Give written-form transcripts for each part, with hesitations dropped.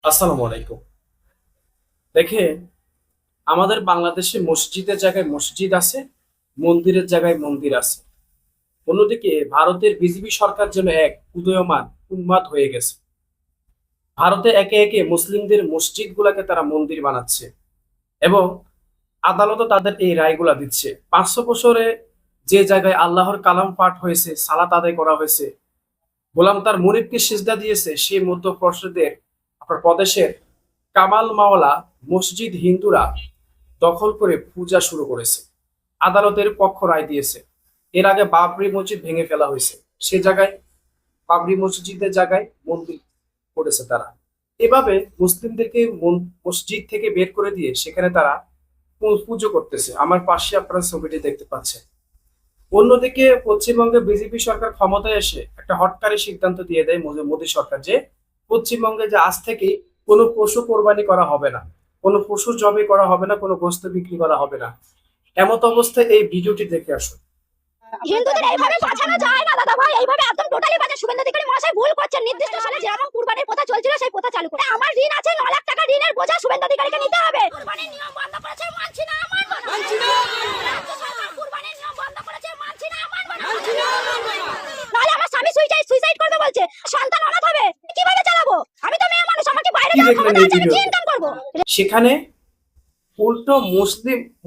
আসসালামু আলাইকুম। দেখেন, আমাদের বাংলাদেশে মসজিদের জায়গায় মসজিদ আছে, মন্দিরের জায়গায় মন্দির আছে। অন্যদিকে ভারতের বিজেপি সরকার যেন এক উদীয়মান উন্মাদ হয়ে গেছে। ভারতে একে একে মুসলিমদের মসজিদ গুলাকে তারা মন্দির বানাচ্ছে এবং আদালতও তাদের এই রায়গুলা দিচ্ছে। 500 বছরে যে জায়গায় আল্লাহর কালাম পাঠ হয়েছে, সালাত আদায় করা হয়েছে, গোলাম তার মুরিদকে সিজদা দিয়েছে, সেই মধ্যপ্রদেশের আপনার প্রদেশের কামাল মাওলা মসজিদ হিন্দুরা দখল করে পূজা শুরু করেছে। আদালতের পক্ষ রায় দিয়েছে। এর আগে বাবরি মসজিদ ভেঙে ফেলা হয়েছে, সে জায়গায় বাবরি মসজিদের জায়গায় মন্দির করেছে তারা। এভাবে মুসলিমদেরকে মসজিদ থেকে বের করে দিয়ে সেখানে তারা পুজো করতেছে। আমার পাশে আপনারা ছবিটি দেখতে পাচ্ছেন। অন্যদিকে পশ্চিমবঙ্গে বিজেপি সরকার ক্ষমতায় এসে একটা হটকারী সিদ্ধান্ত দিয়ে দেয় মোদী সরকার, যে পশ্চিমবঙ্গে যে আজ থেকে কোনো পশু কোরবানি করা হবে না, কোনো পশু জবাই করা হবে না, কোনো গোশত বিক্রি করা হবে না। এমত অবস্থায় এই ভিডিওটি দেখে আসুন। হিন্দুদের এইভাবে বাঁচানো যায় না দাদা ভাই, এইভাবে একদম টোটালি বাঁচা। শুভেন্দু অধিকারী মহাশয় ভুল করছেন। নির্দিষ্ট সালে যেমন কুরবানির প্রথা চলছিল সেই প্রথা চালু করে। আমার ঋণ আছে 9 লাখ টাকা, ঋণের বোঝা শুভেন্দু অধিকারীকে নিতে হবে। কুরবানির নিয়ম বন্ধ করেছে, মানছি না, মানব না, মানছি না। রাজ্য সরকার কুরবানির নিয়ম বন্ধ করেছে, মানছি না, মানব না, মানছি না। নালে আমার স্বামী সুইসাইড করবে বলছে, সন্তান অনাথ হবে, কিভাবে চালাবো? আমি তো মেয়ে মানুষ, আমাকে বাইরে কি যাওয়ার দেখলেন ক্ষমতা এই আছে, আমি কি ভিডিওতে? ইনকাম করব? সেখানে উল্টো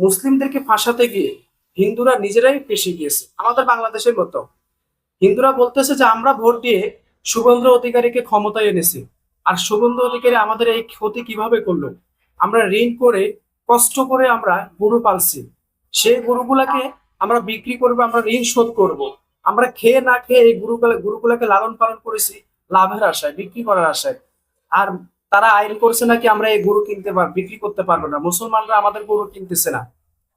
মুসলিমদেরকে ফাঁসাতে গিয়ে হিন্দুরা নিজেরাই ফেঁসে গিয়েছে। আমাদের বাংলাদেশের মতো হিন্দুরা বলতেছে যে আমরা ভোট দিয়ে শুভেন্দু অধিকারীকে ক্ষমতায় এনেছি, আর শুভেন্দু অধিকারী আমাদের এই ক্ষতি কিভাবে করলো? আমরা ঋণ করে কষ্ট করে আমরা গরু পালছি, সেই গরুগুলাকে আমরা বিক্রি করবো, আমরা ঋণ শোধ করব। আমরা খেয়ে না খেয়ে এই গরুগুলাকে লালন পালন করেছি লাভের আশায়, বিক্রি করার আশায়। আর তারা আইন করছে নাকি আমরা এই গরু বিক্রি করতে পারবো না। মুসলমানরা আমাদের গরু কিনতেছে না।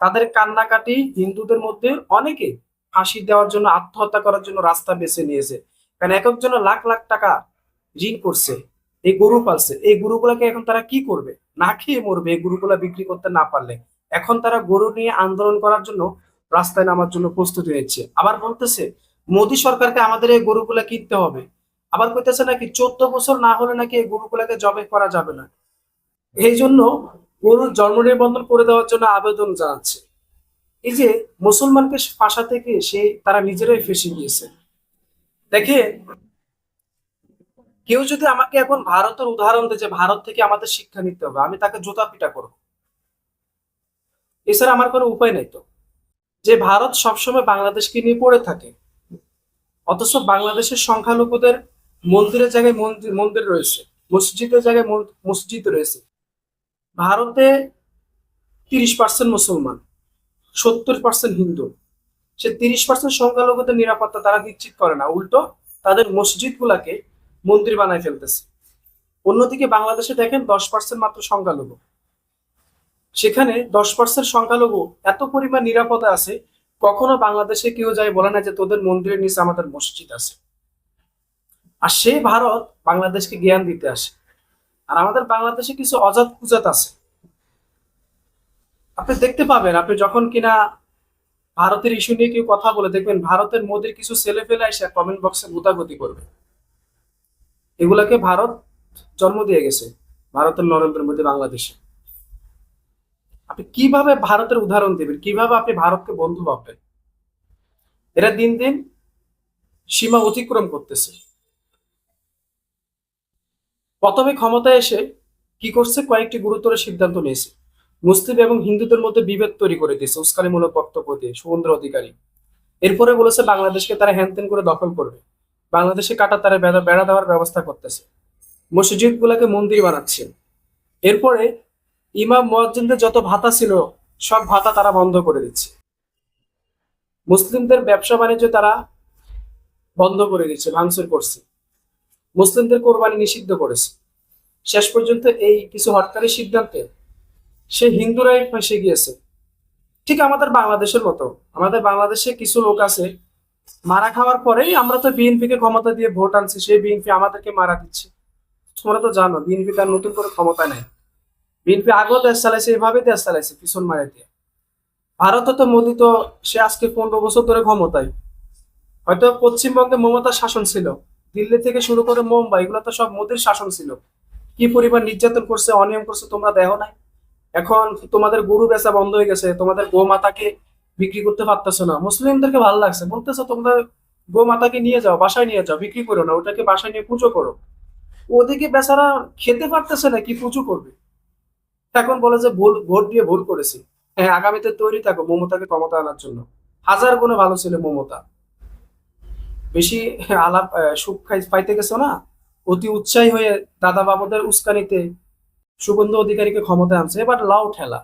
তাদের কান্নাকাটি হিন্দুদের মধ্যে অনেকে ফাঁসি দেওয়ার জন্য, আত্মহত্যা করার জন্য রাস্তা বেছে নিয়েছে। কারণ এক একজন লাখ লাখ টাকা ঋণ করছে, এই গরু পালছে। এই গরুগুলাকে এখন তারা কি করবে? না খেয়ে মরবে এই গরুগুলা বিক্রি করতে না পারলে। এখন তারা গরু নিয়ে আন্দোলন করার জন্য রাস্তায় নামার জন্য প্রস্তুতি নিচ্ছে। আবার বলতেছে মোদী সরকারকে আমাদের এই গরুগুলা কিনতে হবে। আবার কইতেছে নাকি 14 বছর না হলে নাকি এই গরুগুলাকে জবাই করা যাবে না। এই জন্য গরুর জন্ম নিবন্ধন করে দেওয়ার জন্য আবেদন জানাচ্ছে। এই যে মুসলমানকে ফাঁসা থেকে তারা নিজেরাই ফেঁসে গিয়েছে। দেখে, কেউ যদি আমাকে এখন ভারতের উদাহরণ দেয় যে ভারত থেকে আমাদের শিক্ষা নিতে হবে, আমি তাকে জুতা পিটা করবো। এছাড়া আমার কোনো উপায় নেই। তো যে ভারত সবসময় বাংলাদেশকে নিয়ে পড়ে থাকে, অথচ বাংলাদেশের সংখ্যালঘুদের মন্দিরের জায়গায় মন্দির রয়েছে, মসজিদের জায়গায় মসজিদ রয়েছে। ভারতে 30% মুসলমান, 70% হিন্দু। সে 30% সংখ্যালঘুদের নিরাপত্তা তারা নিশ্চিত করে না, উল্টো তাদের মসজিদ গুলাকে মন্দির বানায় ফেলতেছে। অন্যদিকে বাংলাদেশে দেখেন 10% মাত্র সংখ্যালঘু, সেখানে 10% সংখ্যালঘু এত পরিমাণ নিরাপদে আছে। কখনো বাংলাদেশে কেউ যায় বলে না যে তোদের মন্দিরের নিচে আমাদের মসজিদ আছে। আর সেই ভারত বাংলাদেশকে জ্ঞান দিতে আসে। আর আমাদের বাংলাদেশে কিছু অজাত কুজাত আছে, আপনি দেখতে পাবেন। আপনি যখন কিনা ভারতের ইস্যু নিয়ে কেউ কথা বলে দেখবেন, ভারতের মোদির কিছু ছেলে ফেলে এসে কমেন্ট বক্সে গুতাগুতি করবে। এগুলাকে ভারত জন্ম দিয়ে গেছে, ভারতের নরেন্দ্র মোদী বাংলাদেশে। আপনি কিভাবে ভারতের উদাহরণ দেবেন? কিভাবে আপনি ভারতকে বন্ধু ভাববেন? এরা দিন দিন সীমা অতিক্রম করতেছে। প্রথমে ক্ষমতায় এসে কি করছে? কয়েকটি গুরুতর সিদ্ধান্ত নিয়েছে। মুসলিম এবং হিন্দুদের মধ্যে বিভেদ তৈরি করে দিয়েছে উস্কানিমূলক বক্তব্য দিয়ে শুভেন্দু অধিকারী। এরপরে বলেছে বাংলাদেশকে তারা হ্যানত্যান করে দখল করবে, বাংলাদেশে কাটা তারা বেড়া দেওয়ার ব্যবস্থা করতেছে, মসজিদ গুলাকে মন্দির বানাচ্ছে। এরপরে ইমাম মুয়াজ্জিনদের যত ভাতা ছিল সব ভাতা তারা বন্ধ করে দিচ্ছে। মুসলিমদের ব্যবসা বাণিজ্য তারা বন্ধ করে দিচ্ছে, ভাঙচুর করছে। মুসলিমদের কোরবানি নিষিদ্ধ করেছে। শেষ পর্যন্ত এই কিছু হটকারী সিদ্ধান্তে সে হিন্দুরাই ফেঁসে গিয়েছে। ঠিক আমাদের বাংলাদেশের মতো। আমাদের বাংলাদেশে কিছু লোক আছে, মারা খাওয়ার পরেই আমরা তো বিএনপি কে ক্ষমতা দিয়ে ভোট আনছি, সেই বিএনপি আমাদেরকে মারা দিচ্ছে। তোমরা তো জানো বিএনপি তার নতুন করে ক্ষমতা নেয়। বিএনপি আগেও দেশ চালাইছে, এভাবে দেশ চালাইছে পিছন মারে দিয়ে। ভারতে তো মোদী তো সে আজকে 15 বছর ধরে ক্ষমতায়। হয়তো পশ্চিমবঙ্গে মমতার শাসন ছিল, দিল্লি থেকে শুরু করে মুম্বাই, এগুলো তো সব মোদীর শাসন ছিল। কি পরিমাণ নির্যাতন করছে, অনিয়ম করছে তোমরা দেখো নাই? এখন তোমাদের গরু বেচা বন্ধ হয়ে গেছে, তোমাদের গোমাতাকে বিক্রি করতে পারতেছো না, মুসলিমদেরকে ভালো লাগছে, বলতেছো তোমরা গোমাতাকে নিয়ে যাও, বাসায় নিয়ে যাও, বিক্রি করো না, ওটাকে বাসায় নিয়ে পুজো করো। ওদিকে বেচারা খেতে পারতেছে না, কি পুজো করবে? এখন বলে যে ভুল, ভোট দিয়ে ভুল করেছি। হ্যাঁ, আগামীতে তৈরি থাকো মমতাকে ক্ষমতা আনার জন্য। হাজার গুণে ভালো ছিল মমতা। বেশি আলাপ সুখ পাইতে গেছো না, অতি উৎসাহী হয়ে দাদা বাবুদের উস্কানিতে শুভেন্দু অধিকারীকে ক্ষমতা আনছে, এবার লাও ঠেলা।